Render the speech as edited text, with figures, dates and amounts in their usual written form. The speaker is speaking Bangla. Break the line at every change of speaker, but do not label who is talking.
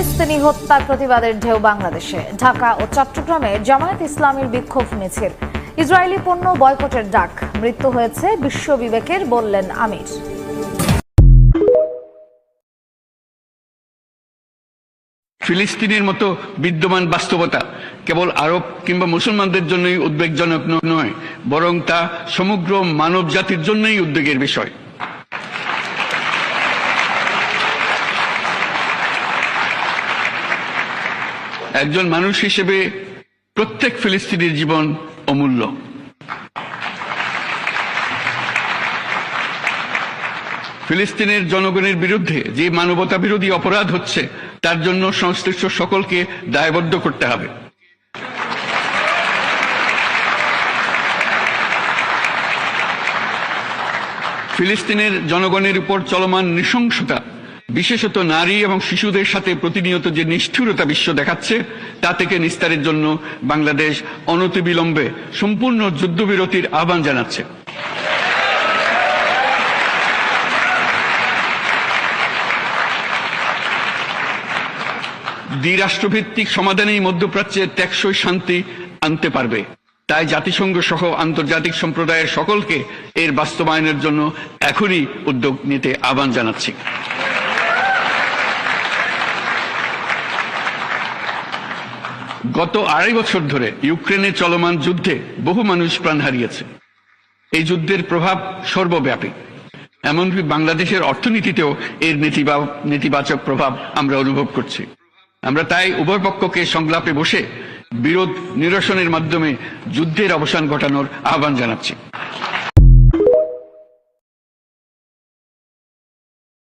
ফিলিস্তিনি হত্যার প্রতিবাদের ঢেউ বাংলাদেশে। ঢাকা ও চট্টগ্রামে জামায়াত ইসলামীর বিক্ষোভ মিছিল, ইসরায়েলি পণ্য বয়কটের ডাক। মৃত্যু হয়েছে বিশ্ব বিবেকের, বললেন আমির।
ফিলিস্তিনের মতো বিদ্যমান বাস্তবতা কেবল আরব কিংবা মুসলমানদের জন্যই উদ্বেগজনক নয়, বরং তা সমগ্র মানব জাতির জন্যই উদ্বেগের বিষয়। একজন মানুষ হিসেবে প্রত্যেক ফিলিস্তিনির জীবন অমূল্য। ফিলিস্তিনের জনগণের বিরুদ্ধে যে মানবতা বিরোধী অপরাধ হচ্ছে তার জন্য সংশ্লিষ্ট সকলকে দায়বদ্ধ করতে হবে। ফিলিস্তিনের জনগণের উপর চলমান নৃশংসতা, বিশেষত নারী এবং শিশুদের সাথে প্রতিনিয়ত যে নিষ্ঠুরতা বিশ্ব দেখাচ্ছে, তা থেকে নিস্তারের জন্য বাংলাদেশ অনতিবিলম্বে সম্পূর্ণ যুদ্ধবিরতির আহ্বান জানাচ্ছে। দ্বিরাষ্ট্রভিত্তিক সমাধানেই মধ্যপ্রাচ্যে টেকসই শান্তি আনতে পারবে। তাই জাতিসংঘ সহ আন্তর্জাতিক সম্প্রদায়ের সকলকে এর বাস্তবায়নের জন্য এখনই উদ্যোগ নিতে আহ্বান জানাচ্ছি। গত 2.5 বছর ধরে ইউক্রেনে চলমান যুদ্ধে বহু মানুষ প্রাণ হারিয়েছে। এই যুদ্ধের প্রভাব সর্বব্যাপী, এমনকি বাংলাদেশের অর্থনীতিতেও এর নেতিবাচক প্রভাব আমরা অনুভব করছি। আমরা তাই উভয় পক্ষকে সংলাপে বসে বিরোধ নিরসনের মাধ্যমে যুদ্ধের অবসান ঘটানোর আহ্বান জানাচ্ছি।